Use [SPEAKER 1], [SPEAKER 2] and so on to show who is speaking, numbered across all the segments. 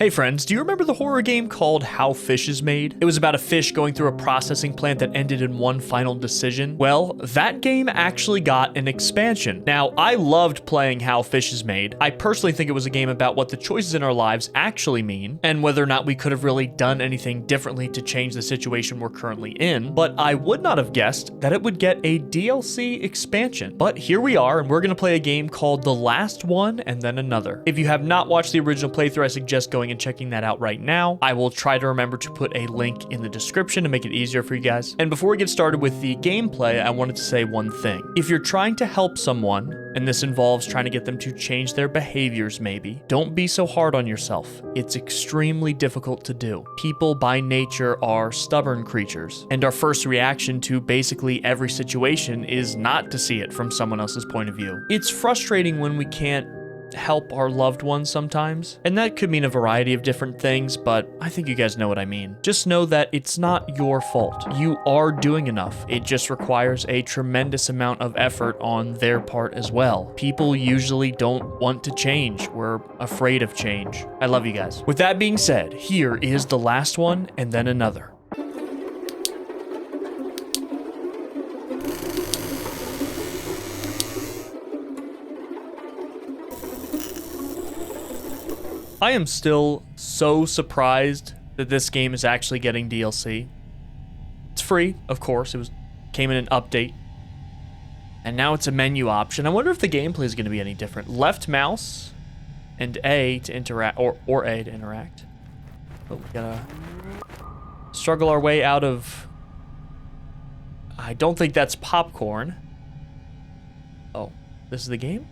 [SPEAKER 1] Hey friends, do you remember the horror game called How Fish is Made? It was about a fish going through a processing plant that ended in one final decision. Well, that game actually got an expansion. Now, I loved playing How Fish is Made. I personally think it was a game about what the choices in our lives actually mean, and whether or not we could have really done anything differently to change the situation we're currently in, but I would not have guessed that it would get a DLC expansion. But here we are, and we're gonna play a game called The Last One and Then Another. If you have not watched the original playthrough, I suggest going and checking that out right now. I will try to remember to put a link in the description to make it easier for you guys. And before we get started with the gameplay, I wanted to say one thing. If you're trying to help someone, and this involves trying to get them to change their behaviors maybe, don't be so hard on yourself. It's extremely difficult to do. People by nature are stubborn creatures, and our first reaction to basically every situation is not to see it from someone else's point of view. It's frustrating when we can't help our loved ones sometimes, and that could mean a variety of different things, but I think you guys know what I mean. Just know that it's not your fault. You are doing enough. It just requires a tremendous amount of effort on their part as well. People usually don't want to change. We're afraid of change. I love you guys. With that being said, here is The Last One and Then Another. I am still so surprised that this game is actually getting DLC. It's free, of course. Came in an update. And now it's a menu option. I wonder if the gameplay is going to be any different. Left mouse and A to interact, or A to interact. But we gotta struggle our way out of... I don't think that's popcorn. Oh, this is the game?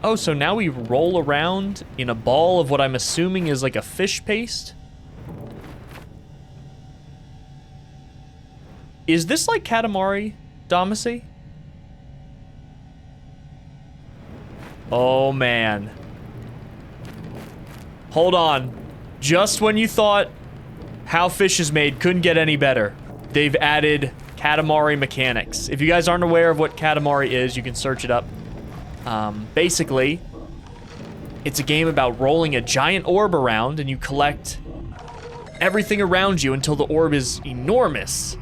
[SPEAKER 1] Oh, so now we roll around in a ball of what I'm assuming is like a fish paste? Is this like Katamari, Damacy? Oh, man. Hold on. Just when you thought How Fish is Made couldn't get any better, they've added Katamari mechanics. If you guys aren't aware of what Katamari is, you can search it up. Basically, it's a game about rolling a giant orb around, and you collect everything around you until the orb is enormous.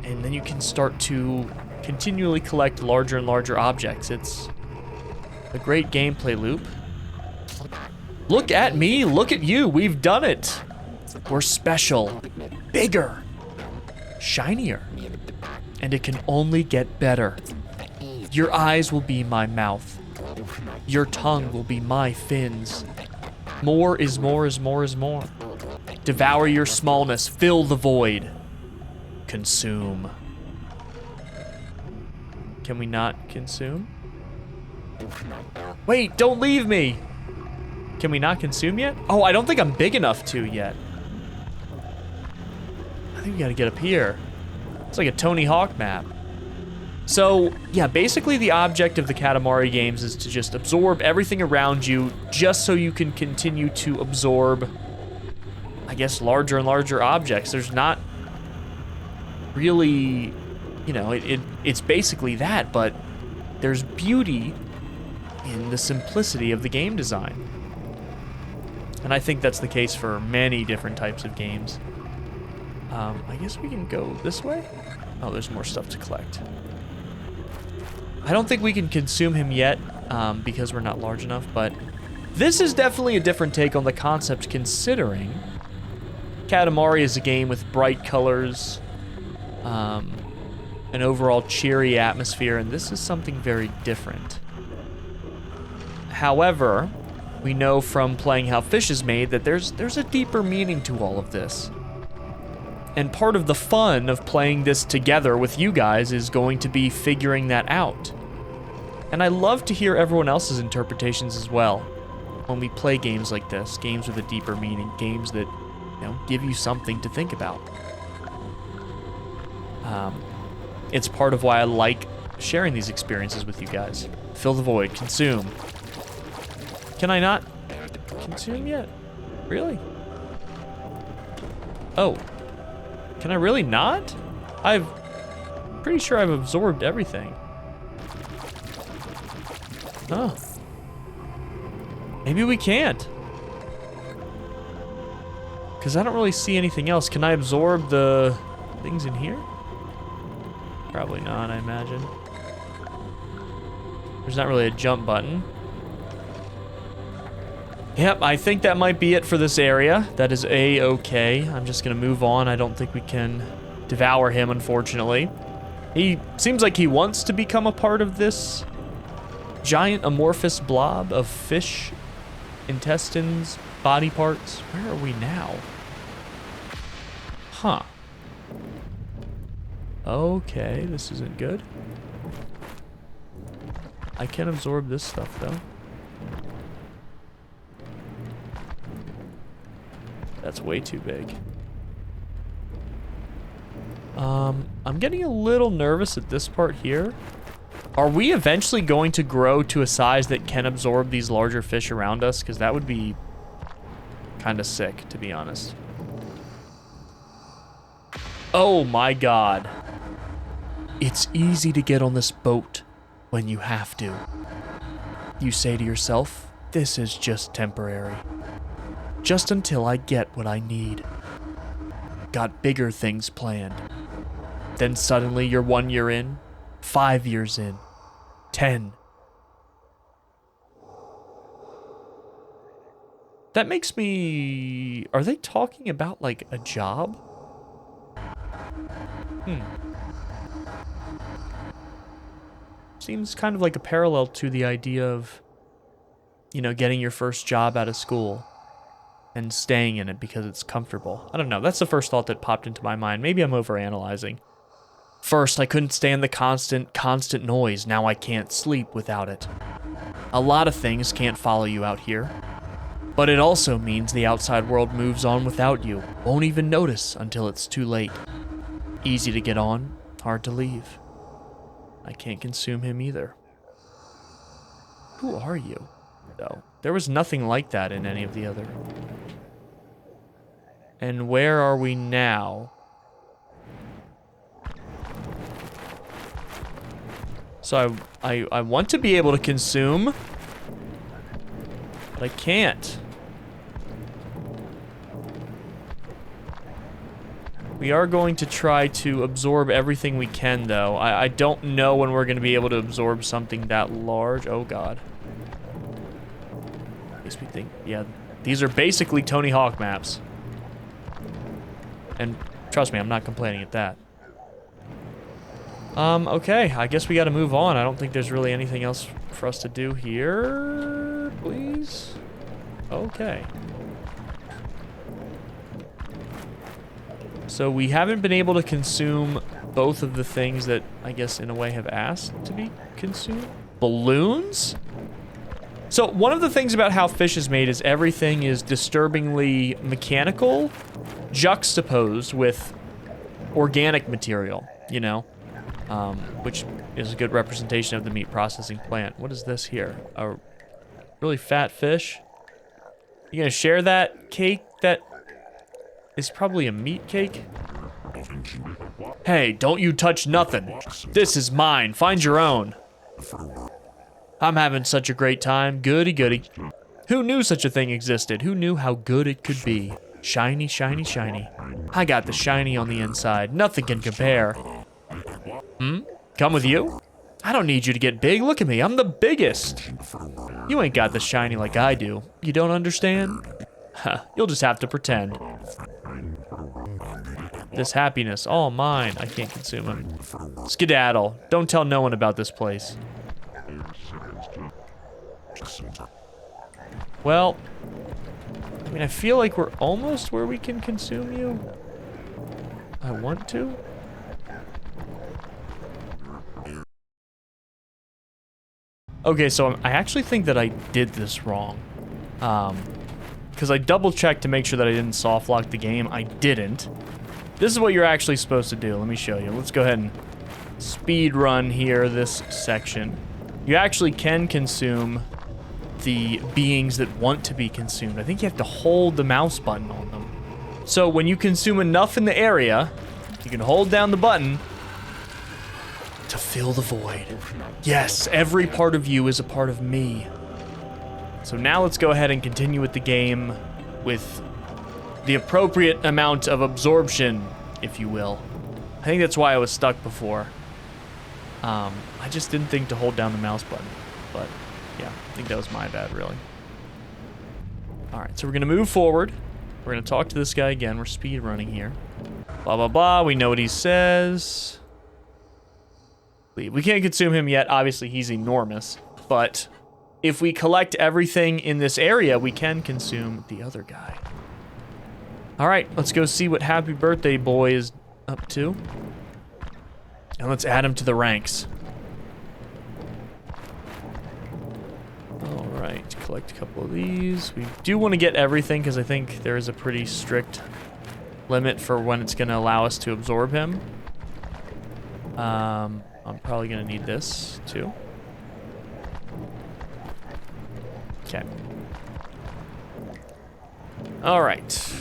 [SPEAKER 1] And then you can start to continually collect larger and larger objects. It's a great gameplay loop. Look at me, look at you, we've done it. We're special, bigger, shinier, and it can only get better. Your eyes will be my mouth. Your tongue will be my fins. More is more is more is more. Devour your smallness, fill the void. Consume. Can we not consume? Wait, don't leave me! Can we not consume yet? Oh, I don't think I'm big enough to yet. I think we gotta get up here. It's like a Tony Hawk map. So, yeah, basically the object of the Katamari games is to just absorb everything around you just so you can continue to absorb, I guess, larger and larger objects. There's not really, you know, it's basically that, but there's beauty in the simplicity of the game design. And I think that's the case for many different types of games. I guess we can go this way? Oh, there's more stuff to collect. I don't think we can consume him yet because we're not large enough, but this is definitely a different take on the concept considering Katamari is a game with bright colors, an overall cheery atmosphere, and this is something very different. However, we know from playing How Fish is Made that there's a deeper meaning to all of this. And part of the fun of playing this together with you guys is going to be figuring that out. And I love to hear everyone else's interpretations as well when we play games like this, games with a deeper meaning, games that, you know, give you something to think about. It's part of why I like sharing these experiences with you guys. Fill the void, consume. Can I not consume yet? Really? Oh. Can I really not? I'm pretty sure I've absorbed everything. Oh. Maybe we can't. Because I don't really see anything else. Can I absorb the things in here? Probably not, I imagine. There's not really a jump button. Yep, I think that might be it for this area. That is A-okay. I'm just gonna move on. I don't think we can devour him, unfortunately. He seems like he wants to become a part of this giant amorphous blob of fish, intestines, body parts. Where are we now? Huh. Okay, this isn't good. I can absorb this stuff, though. That's way too big. I'm getting a little nervous at this part here. Are we eventually going to grow to a size that can absorb these larger fish around us? Because that would be kind of sick, to be honest. Oh my god. It's easy to get on this boat when you have to. You say to yourself, this is just temporary. Just until I get what I need. Got bigger things planned. Then suddenly you're 1 year in, 5 years in, 10. That makes me... Are they talking about, like, a job? Seems kind of like a parallel to the idea of, you know, getting your first job out of school and staying in it because it's comfortable. I don't know. That's the first thought that popped into my mind. Maybe I'm overanalyzing. First, I couldn't stand the constant noise. Now I can't sleep without it. A lot of things can't follow you out here. But it also means the outside world moves on without you. Won't even notice until it's too late. Easy to get on, hard to leave. I can't consume him either. Who are you, though? There was nothing like that in any of the other. And where are we now? So I want to be able to consume, but I can't. We are going to try to absorb everything we can, though. I don't know when we're going to be able to absorb something that large. Oh, God. At least we think, yeah, these are basically Tony Hawk maps. And trust me, I'm not complaining at that. Okay, I guess we got to move on. I don't think there's really anything else for us to do here. Please? Okay. So we haven't been able to consume both of the things that I guess in a way have asked to be consumed. Balloons? So one of the things about how fish is made is everything is disturbingly mechanical, juxtaposed with organic material, you know, which is a good representation of the meat processing plant. What is this here? A really fat fish? You gonna share that cake that is probably a meat cake? Hey, don't you touch nothing. This is mine. Find your own. I'm having such a great time. Goody, goody. Who knew such a thing existed? Who knew how good it could be? Shiny, shiny, shiny. I got the shiny on the inside. Nothing can compare. Come with you? I don't need you to get big. Look at me. I'm the biggest. You ain't got the shiny like I do. You don't understand? Huh, you'll just have to pretend. This happiness, all mine. I can't consume it. Skedaddle. Don't tell no one about this place. Well, I mean, I feel like we're almost where we can consume you. I want to. Okay, so I actually think that I did this wrong. Because I double-checked to make sure that I didn't soft-lock the game. I didn't. This is what you're actually supposed to do. Let me show you. Let's go ahead and speed run here, this section. You actually can consume the beings that want to be consumed. I think you have to hold the mouse button on them. So when you consume enough in the area, you can hold down the button to fill the void. Yes, every part of you is a part of me. So now let's go ahead and continue with the game with the appropriate amount of absorption, if you will. I think that's why I was stuck before. I just didn't think to hold down the mouse button. But yeah, I think that was my bad, really. All right, so we're gonna move forward. We're gonna talk to this guy again. We're speed running here. Blah, blah, blah. We know what he says. We can't consume him yet. Obviously, he's enormous. But if we collect everything in this area, we can consume the other guy. All right, let's go see what Happy Birthday Boy is up to. And let's add him to the ranks. All right, collect a couple of these. We do want to get everything because I think there is a pretty strict limit for when it's going to allow us to absorb him. I'm probably going to need this too. Okay. All right.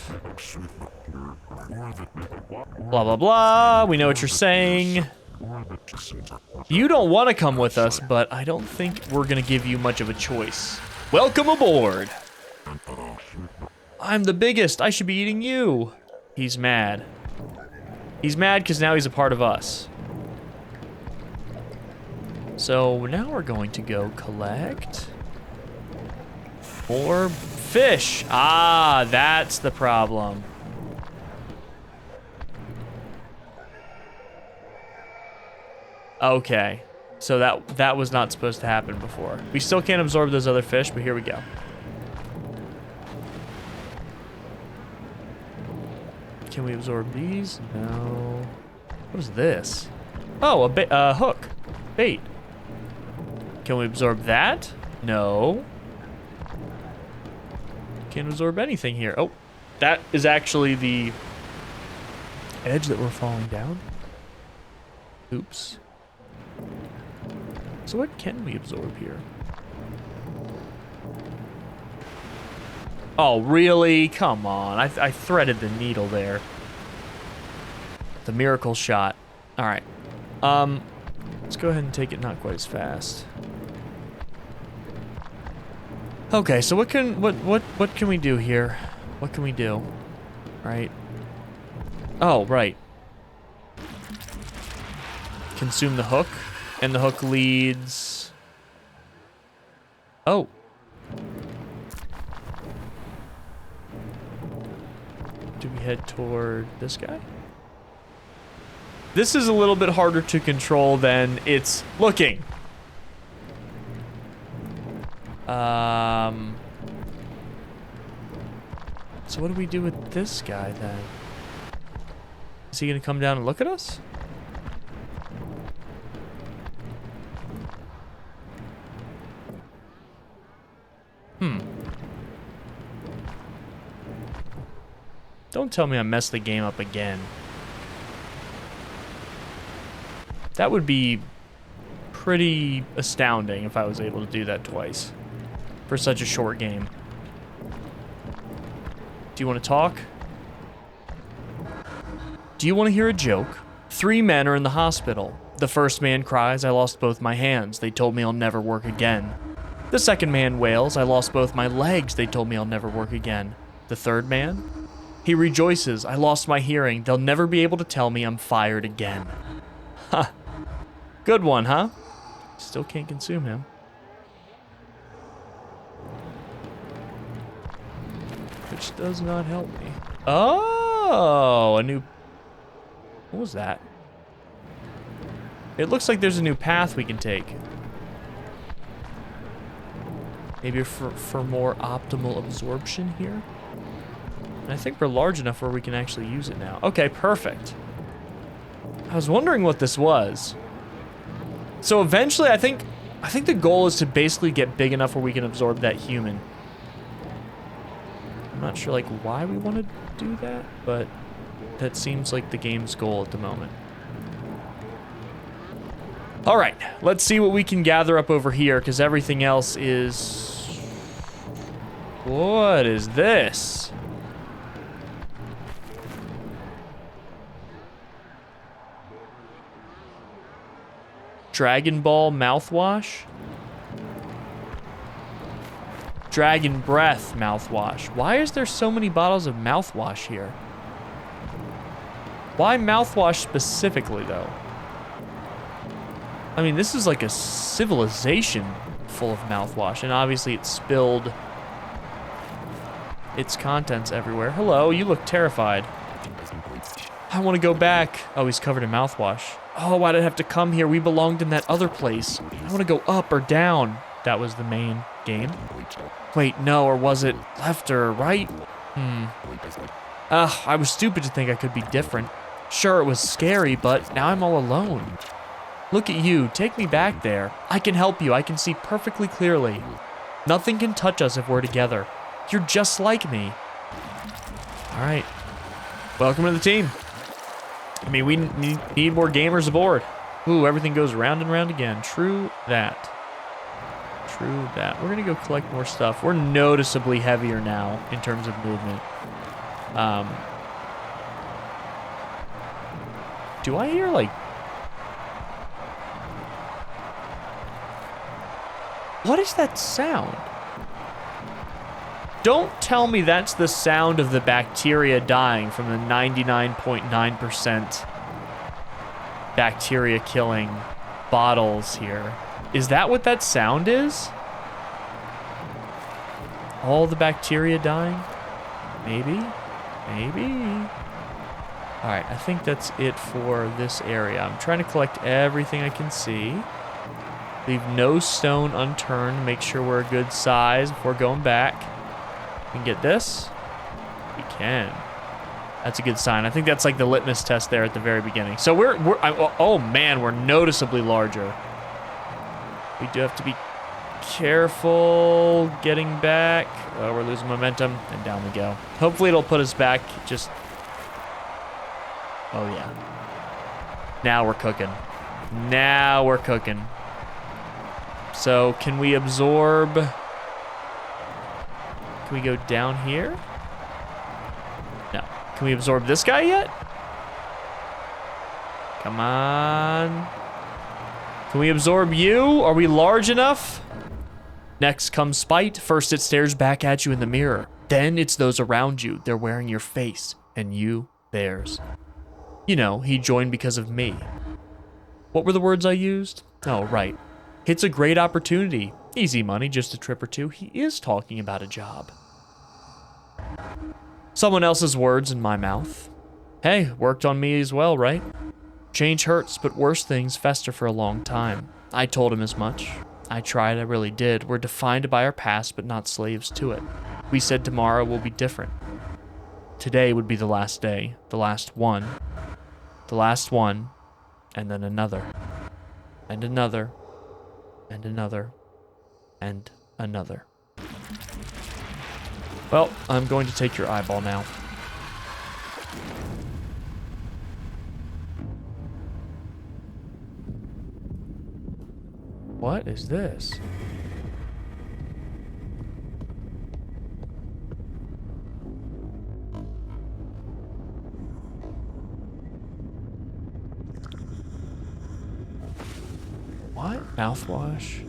[SPEAKER 1] Blah, blah, blah. We know what you're saying. You don't want to come with us, but I don't think we're going to give you much of a choice. Welcome aboard. I'm the biggest. I should be eating you. He's mad. He's mad because now he's a part of us. So now we're going to go collect more fish. Ah, that's the problem. Okay, so that was not supposed to happen before. We still can't absorb those other fish, but here we go. Can we absorb these? No. What is this? Oh, a hook. Bait. Can we absorb that? No. Can't absorb anything here. Oh, that is actually the edge that we're falling down. Oops. So what can we absorb here? Oh, really? Come on. I threaded the needle there. The miracle shot. All right. Let's go ahead and take it not quite as fast. Okay, so what can we do here? What can we do? Right. Oh, right. Consume the hook, and the hook leads. Oh. Do we head toward this guy? This is a little bit harder to control than it's looking. So what do we do with this guy then? Is he gonna come down and look at us? Don't tell me I messed the game up again. That would be pretty astounding if I was able to do that twice for such a short game. Do you want to talk? Do you want to hear a joke? 3 men are in the hospital. The first man cries, I lost both my hands. They told me I'll never work again. The second man wails, I lost both my legs. They told me I'll never work again. The third man? He rejoices, I lost my hearing. They'll never be able to tell me I'm fired again. Ha. Good one, huh? Still can't consume him. Which does not help me. Oh, a new... What was that? It looks like there's a new path we can take. Maybe for more optimal absorption here? And I think we're large enough where we can actually use it now. Okay, perfect. I was wondering what this was. So eventually, I think the goal is to basically get big enough where we can absorb that human. I'm not sure like why we want to do that, but that seems like the game's goal at the moment. All right, let's see what we can gather up over here, because everything else is... What is this? Dragon Ball mouthwash? Dragon Breath mouthwash. Why is there so many bottles of mouthwash here? Why mouthwash specifically, though? I mean, this is like a civilization full of mouthwash, and obviously it spilled its contents everywhere. Hello, you look terrified. I want to go back. Oh, he's covered in mouthwash. Oh, why did I have to come here? We belonged in that other place. I want to go up or down. That was the main game. Wait, no, or was it left or right? I was stupid to think I could be different. Sure, it was scary, but now I'm all alone. Look at you, take me back there. I can help you, I can see perfectly clearly. Nothing can touch us if we're together. You're just like me. All right, welcome to the team. I mean, we need more gamers aboard. Ooh, everything goes round and round again. True that. True that. We're gonna go collect more stuff. We're noticeably heavier now in terms of movement. Do I hear like... What is that sound? Don't tell me that's the sound of the bacteria dying from the 99.9% bacteria killing bottles here. Is that what that sound is? All the bacteria dying? Maybe? Maybe? Alright, I think that's it for this area. I'm trying to collect everything I can see. Leave no stone unturned. Make sure we're a good size before going back. We can get this? We can. That's a good sign. I think that's like the litmus test there at the very beginning. So oh man, we're noticeably larger. We do have to be careful getting back. Oh, we're losing momentum, and down we go. Hopefully it'll put us back just... Oh yeah. Now we're cooking. Now we're cooking. So can we absorb... Can we go down here? No. Can we absorb this guy yet? Come on. Can we absorb you? Are we large enough? Next comes spite. First it stares back at you in the mirror. Then it's those around you. They're wearing your face, and you theirs. You know, he joined because of me. What were the words I used? Oh, right. It's a great opportunity. Easy money, just a trip or two. He is talking about a job. Someone else's words in my mouth. Hey, worked on me as well, right? Change hurts, but worse things fester for a long time. I told him as much. I tried, I really did. We're defined by our past, but not slaves to it. We said tomorrow will be different. Today would be the last day, the last one. The last one, and then another. And another. And another. And another. Well, I'm going to take your eyeball now. What is this? What? Mouthwash?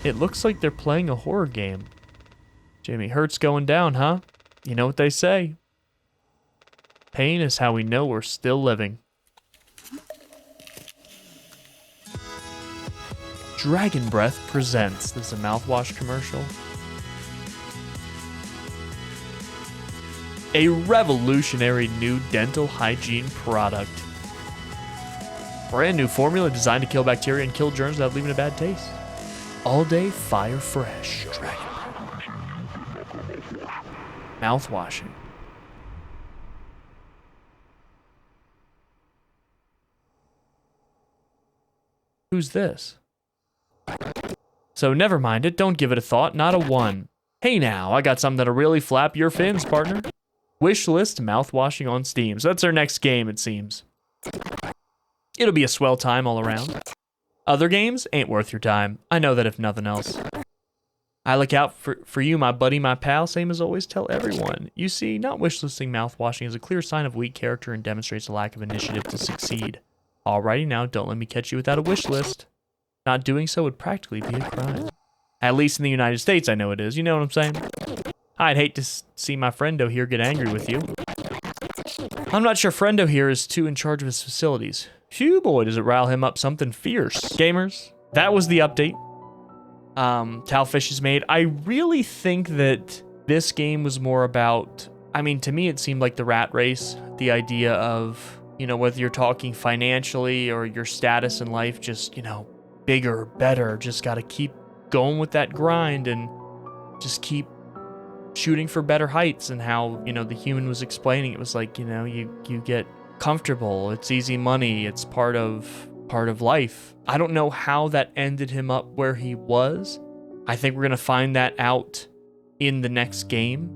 [SPEAKER 1] It looks like they're playing a horror game. Jimmy, hurt's going down, huh? You know what they say. Pain is how we know we're still living. Dragon Breath presents. This is a mouthwash commercial. A revolutionary new dental hygiene product. Brand new formula designed to kill bacteria and kill germs without leaving a bad taste. All day fire fresh. Dragon Breath. Mouthwashing. Who's this? So never mind it, don't give it a thought, not a one. Hey now, I got something that'll really flap your fins, partner. Wishlist mouthwashing on Steam. So that's our next game, it seems. It'll be a swell time all around. Other games ain't worth your time. I know that if nothing else. I look out for you, my buddy, my pal, same as always, tell everyone. You see, not wishlisting mouthwashing is a clear sign of weak character and demonstrates a lack of initiative to succeed. Alrighty now, don't let me catch you without a wish list. Not doing so would practically be a crime. At least in the United States, I know it is. You know what I'm saying? I'd hate to see my friendo here get angry with you. I'm not sure friendo here is too in charge of his facilities. Phew, boy, does it rile him up something fierce. Gamers, that was the update. How Fish is Made. I really think that this game was more about, I mean, to me, it seemed like the rat race. The idea of, you know, whether you're talking financially or your status in life, just, you know, bigger, better, just got to keep going with that grind and just keep shooting for better heights. And how, you know, the human was explaining, it was like, you know, you get comfortable, it's easy money, it's part of life. I don't know how that ended him up where he was. I think we're gonna find that out in the next game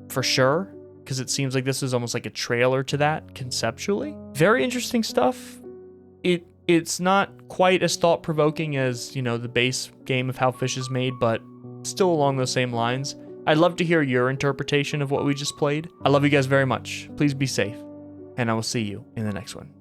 [SPEAKER 1] for sure, because it seems like this is almost like a trailer to that conceptually. Very interesting stuff. It's not quite as thought-provoking as, you know, the base game of How Fish is Made, but still along those same lines. I'd love to hear your interpretation of what we just played. I love you guys very much. Please be safe, and I will see you in the next one.